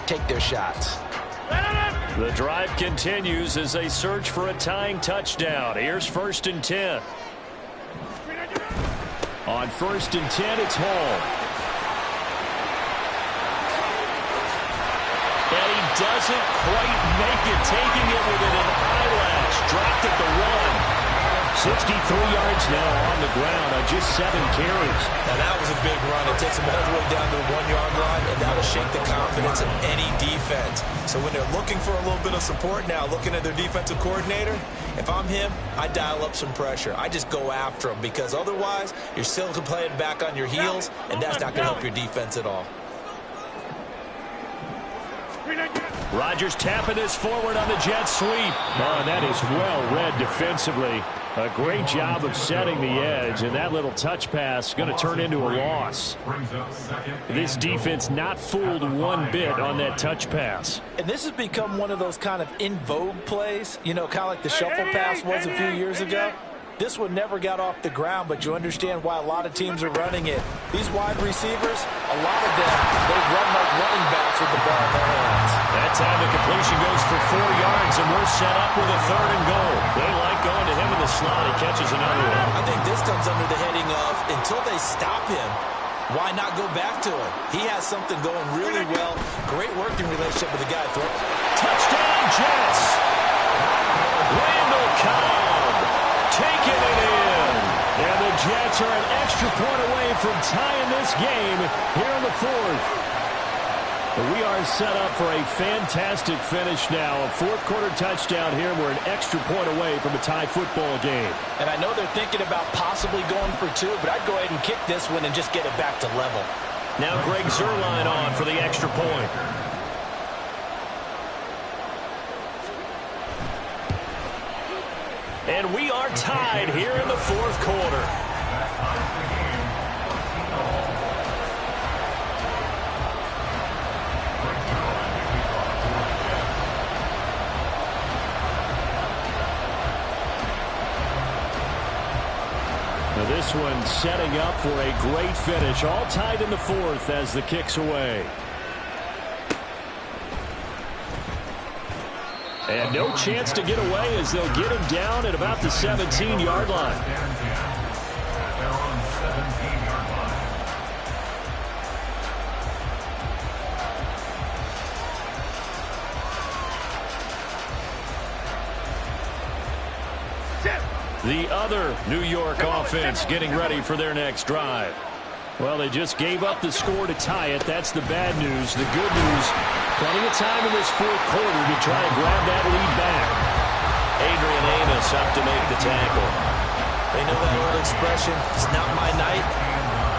take their shots. The drive continues as they search for a tying touchdown. Here's 1st and 10. On 1st and 10, it's Hall. And he doesn't quite make it, taking it within an eyelash. Dropped at the 1. 63 yards now on the ground on just 7 carries. Now that was a big run. It takes them all the way down to the 1-yard line, and that'll shake the confidence of any defense. So when they're looking for a little bit of support now, looking at their defensive coordinator, if I'm him, I dial up some pressure. I just go after them, because otherwise you're still playing back on your heels, and that's not going to help your defense at all. Rodgers tapping this forward on the jet sweep. Oh, that is well read defensively. A great job of setting the edge, and that little touch pass going to turn into a loss. This defense not fooled one bit on that touch pass. And this has become one of those kind of in vogue plays, you know, kind of like the shuffle pass was a few years ago. This one never got off the ground, but you understand why a lot of teams are running it. These wide receivers, a lot of them, they run like running backs with the ball in their hands. That time the completion goes for 4 yards, and we're set up with a 3rd and goal. They like going to him in the slot. He catches another one. I think this comes under the heading of, until they stop him, why not go back to it? He has something going really well. Great working relationship with the guy. Touchdown, Jets! Randall Cobb taking it in. And the Jets are an extra point away from tying this game here in the 4th. We are set up for a fantastic finish now. A 4th-quarter touchdown here. We're an extra point away from a tie football game. And I know they're thinking about possibly going for 2, but I'd go ahead and kick this one and just get it back to level. Now Greg Zuerlein on for the extra point. And we are tied here in the 4th quarter. Now this one setting up for a great finish. All tied in the 4th as the kick's away. And no chance to get away as they'll get him down at about the 17-yard line. The other New York offense getting ready for their next drive. Well, they just gave up the score to tie it. That's the bad news. The good news, plenty of time in this 4th quarter to try to grab that lead back. Adrian Amos up to make the tackle. They know that old expression, it's not my night.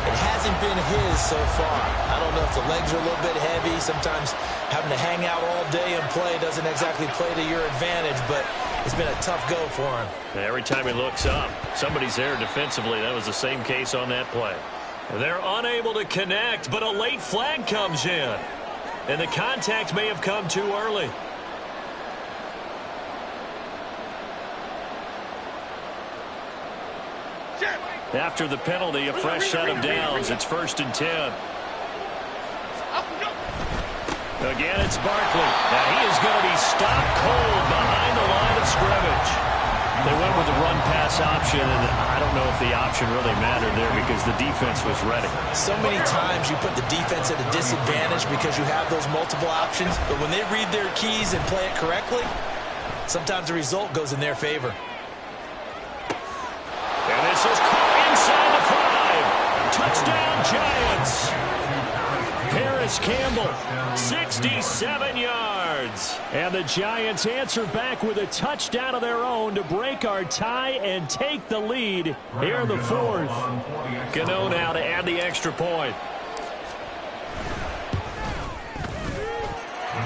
It hasn't been his so far. I don't know if the legs are a little bit heavy. Sometimes having to hang out all day and play doesn't exactly play to your advantage, but it's been a tough go for him. Every time he looks up, somebody's there defensively. That was the same case on that play. They're unable to connect, but a late flag comes in. And the contact may have come too early. After the penalty, a fresh set of downs. It's 1st and 10. Again, it's Barkley. Now he is going to be stopped cold behind the line of scrimmage. They went with the run-pass option, and I don't know if the option really mattered there because the defense was ready. So many times you put the defense at a disadvantage because you have those multiple options, but when they read their keys and play it correctly, sometimes the result goes in their favor. And this is caught inside the 5. Touchdown, Giants. Paris Campbell, 67 yards. And the Giants answer back with a touchdown of their own to break our tie and take the lead here in the 4th. Gano now to add the extra point.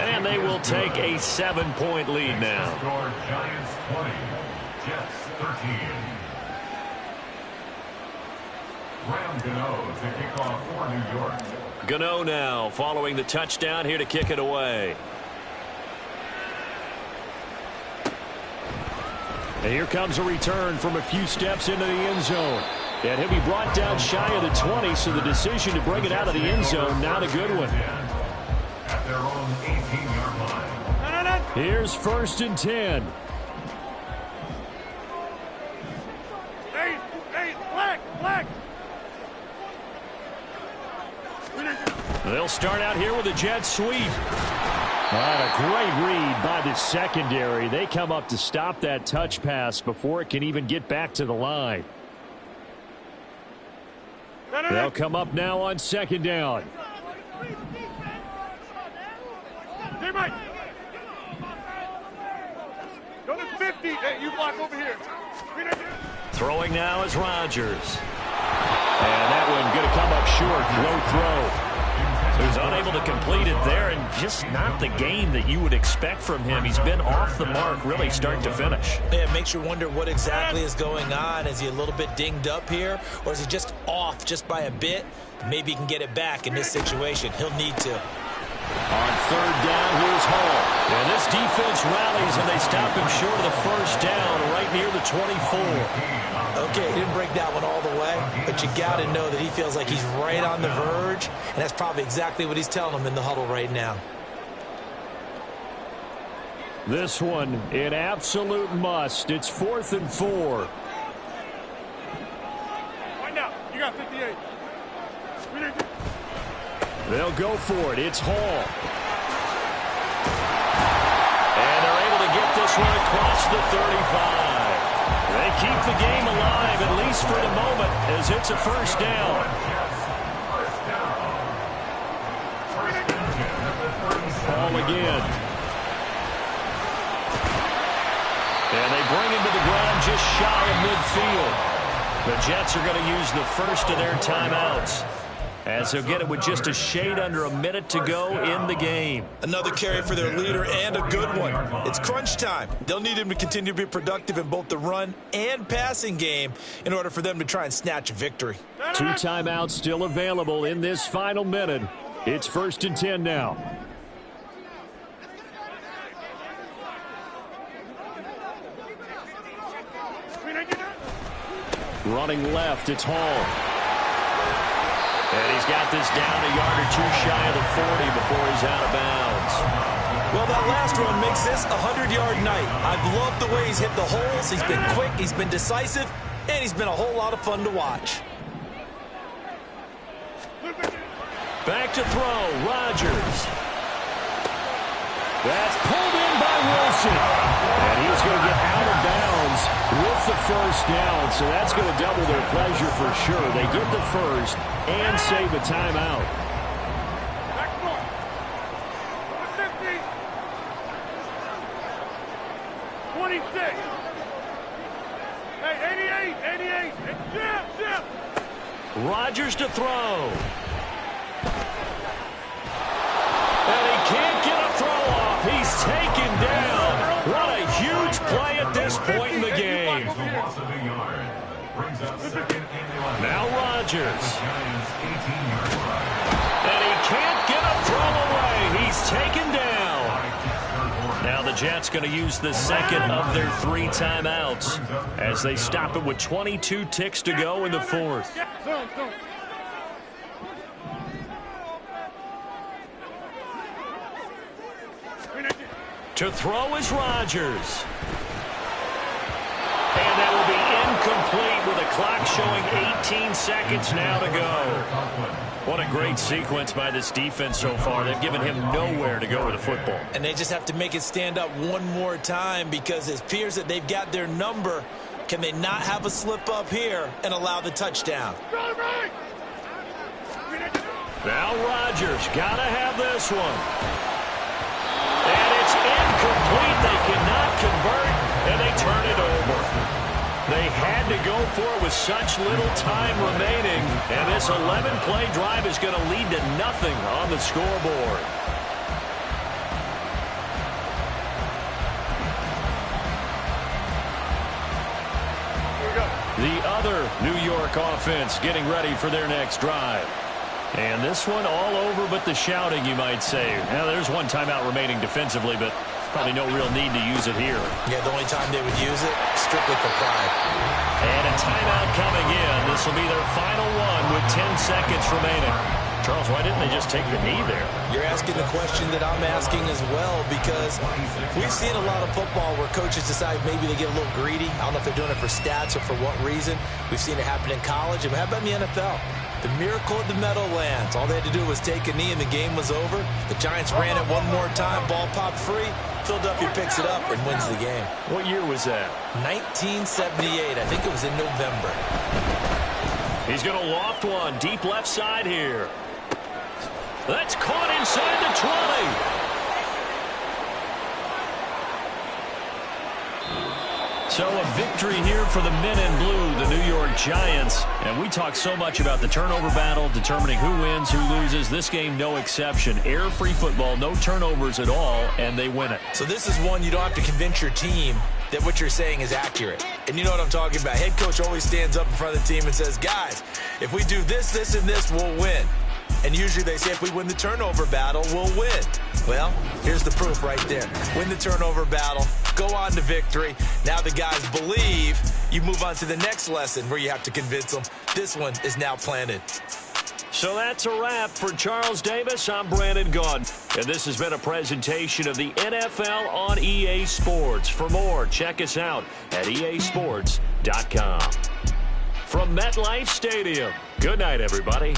And they will take a 7-point lead now. Giants 20, Jets 13. Graham Gano to kick off for New York. Gano now following the touchdown here to kick it away. And here comes a return from a few steps into the end zone. And he'll be brought down shy of the 20, so the decision to bring it out of the end zone, not a good one. their own 18-yard line. Here's 1st and 10. Black. They'll start out here with a jet sweep. And a great read by the secondary. They come up to stop that touch pass before it can even get back to the line. They'll come up now on 2nd down. Hey, Mike. Go to 50. Hey, you block over here. Throwing now is Rodgers. And that one going to come up short. Low throw. He's unable to complete it there, and just not the game that you would expect from him. He's been off the mark really start to finish. Yeah, it makes you wonder what exactly is going on. Is he a little bit dinged up here, or is he just off just by a bit? Maybe he can get it back in this situation. He'll need to. On 3rd down, here's Hall. And this defense rallies, and they stop him short of the 1st down right near the 24. Okay, he didn't break that one all the way, but you got to know that he feels like he's right on the verge, and that's probably exactly what he's telling them in the huddle right now. This one, an absolute must. It's 4th and 4. Right now, you got 58. They'll go for it. It's Hall. And they're able to get this one across the 35. They keep the game alive, at least for the moment, as it's a 1st down. Hall again. And they bring him to the ground just shy of midfield. The Jets are going to use the first of their timeouts, as he'll get it with just a shade under a minute to go in the game. Another carry for their leader, and a good one. It's crunch time. They'll need him to continue to be productive in both the run and passing game in order for them to try and snatch a victory. 2 timeouts still available in this final minute. It's 1st and 10 now. Running left, it's Hall. And he's got this down a yard or two shy of the 40 before he's out of bounds. Well, that last run makes this a 100-yard night. I've loved the way he's hit the holes. He's been quick, he's been decisive, and he's been a whole lot of fun to watch. Back to throw, Rodgers. That's pulled in by Wilson. And he's going to get out of bounds with the 1st down, so that's going to double their pleasure for sure. They get the first and save a timeout. Back north. 50. 26. Hey, 88. Jim. Rodgers to throw. And he can't get a throw off. He's taken down. What a huge play at this point in the game. Now Rodgers. And he can't get a throw away. He's taken down. Now the Jets going to use the second of their 3 timeouts as they stop it with 22 ticks to go in the 4th. To throw is Rodgers. And that will be incomplete with a clock showing 18 seconds now to go. What a great sequence by this defense so far. They've given him nowhere to go with the football. And they just have to make it stand up one more time, because it appears that they've got their number. Can they not have a slip up here and allow the touchdown? Now Rodgers got to have this one. And it's incomplete. They cannot convert, and they turn it over. They had to go for it with such little time remaining, and this 11-play drive is going to lead to nothing on the scoreboard. The other New York offense getting ready for their next drive. And this one all over but the shouting, you might say. Now, there's one timeout remaining defensively, but probably no real need to use it here. Yeah, the only time they would use it, strictly for pride. And a timeout coming in. This will be their final one with 10 seconds remaining. Charles, why didn't they just take the knee there? You're asking the question that I'm asking as well, because we've seen a lot of football where coaches decide maybe they get a little greedy. I don't know if they're doing it for stats or for what reason. We've seen it happen in college. And how about in the NFL? The miracle of the Meadowlands. All they had to do was take a knee and the game was over. The Giants ran it one more time. Ball popped free. Philadelphia picks it up and wins the game. What year was that? 1978. I think it was in November. He's going to loft one. Deep left side here. That's caught inside the 20. So a victory here for the men in blue, the New York Giants. And we talk so much about the turnover battle, determining who wins, who loses. This game, no exception. Error-free football, no turnovers at all, and they win it. So this is one you don't have to convince your team that what you're saying is accurate. And you know what I'm talking about. Head coach always stands up in front of the team and says, guys, if we do this, this, and this, we'll win. And usually they say if we win the turnover battle, we'll win. Well, here's the proof right there. Win the turnover battle, go on to victory. Now the guys believe. You move on to the next lesson where you have to convince them. This one is now planted. So that's a wrap for Charles Davis. I'm Brandon Gaudin. And this has been a presentation of the NFL on EA Sports. For more, check us out at easports.com. From MetLife Stadium, good night, everybody.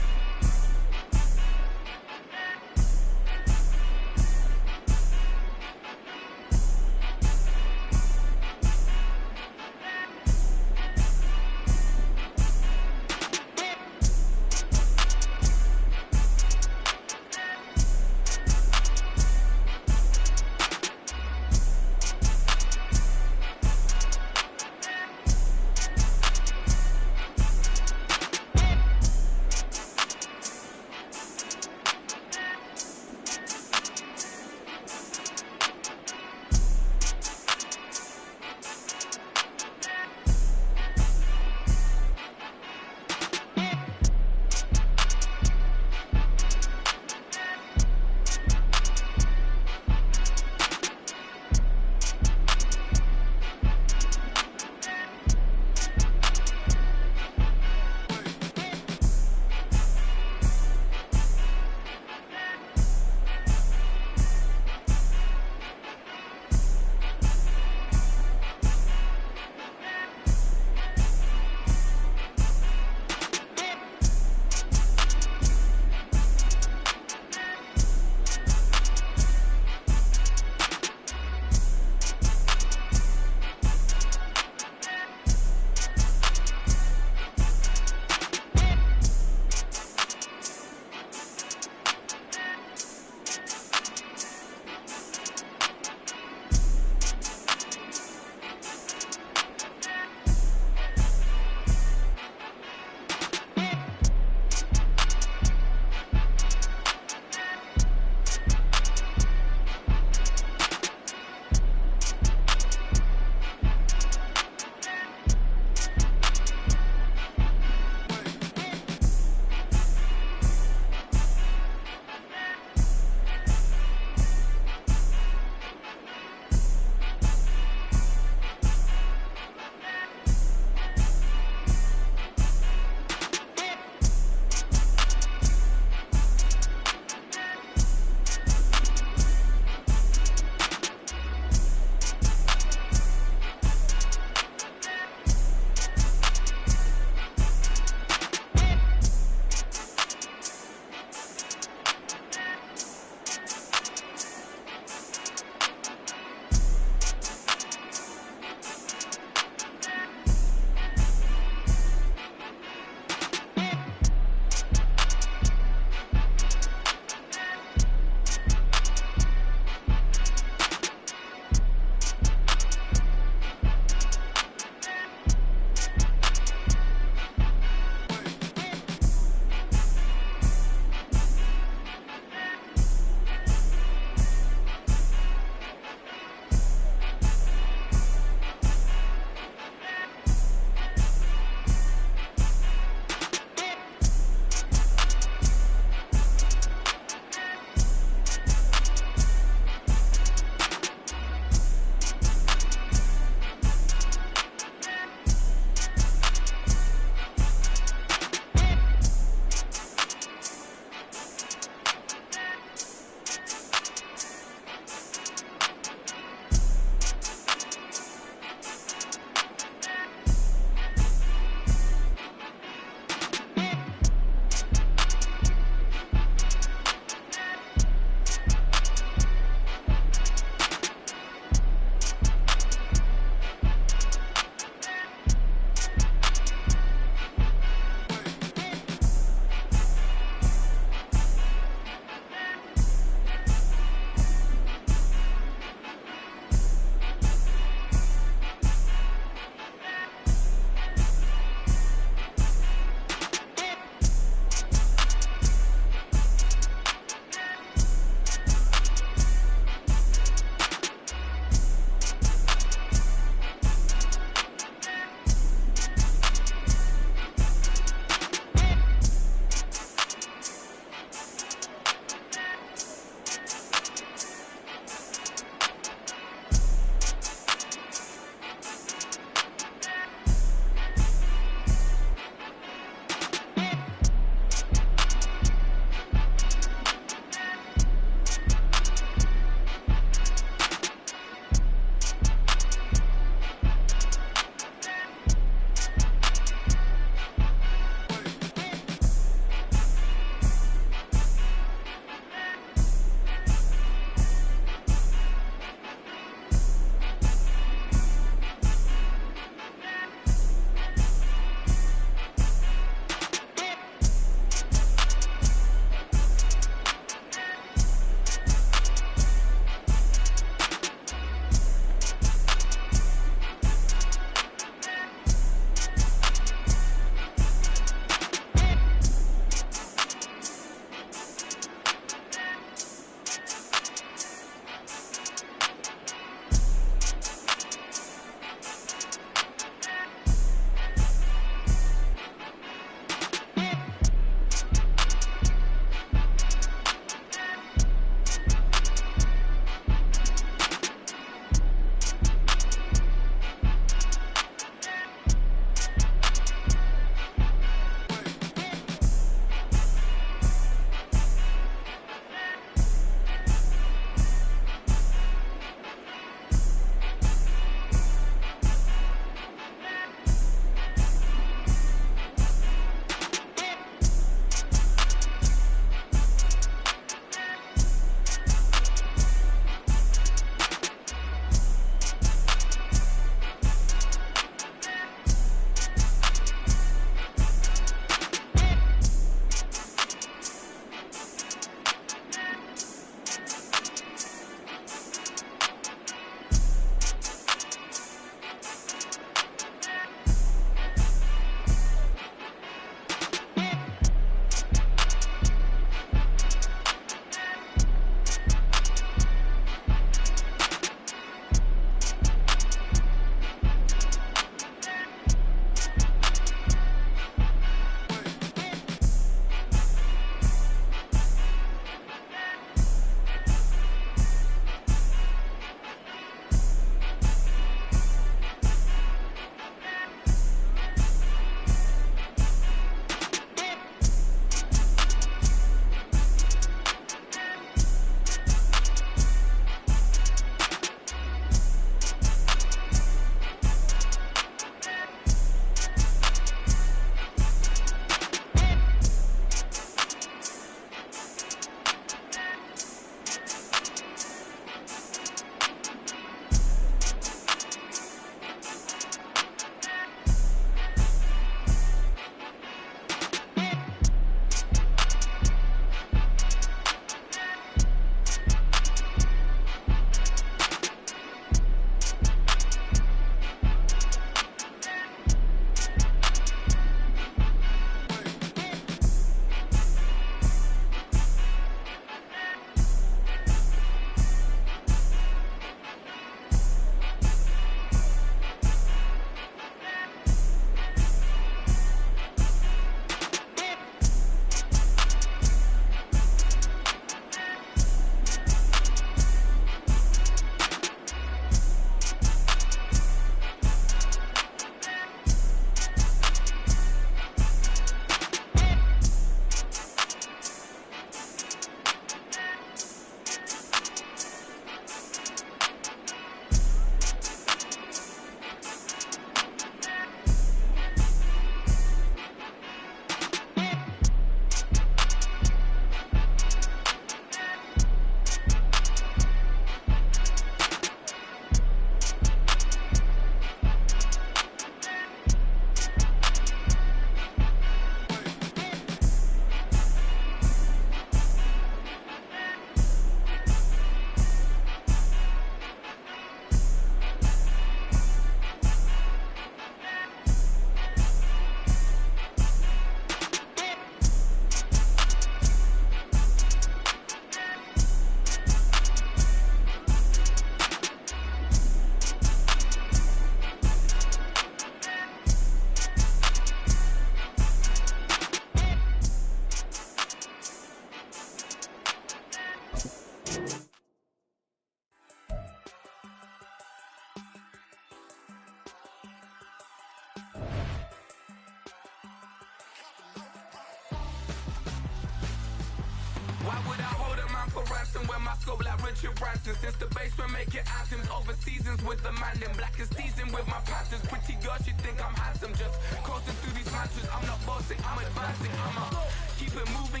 Why would I hold a man for ransom when my scope like Richard Branson? Since the basement making anthems over seasons with the man, then black is seasoned with my patterns. Pretty girls, you think I'm handsome, just coasting through these mantras. I'm not bossing, I'm advancing. I'ma keep it moving,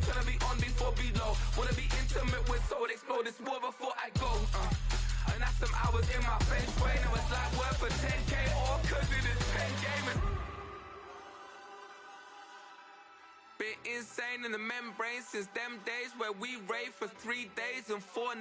tryna be on before below. Wanna be intimate with soul, explore this war before I go. And that's some hours in my feng shui. Now it's like worth for 10K, all cause it is pen gaming. Been insane in the membrane since them days where we raved for 3 days and 4 nights.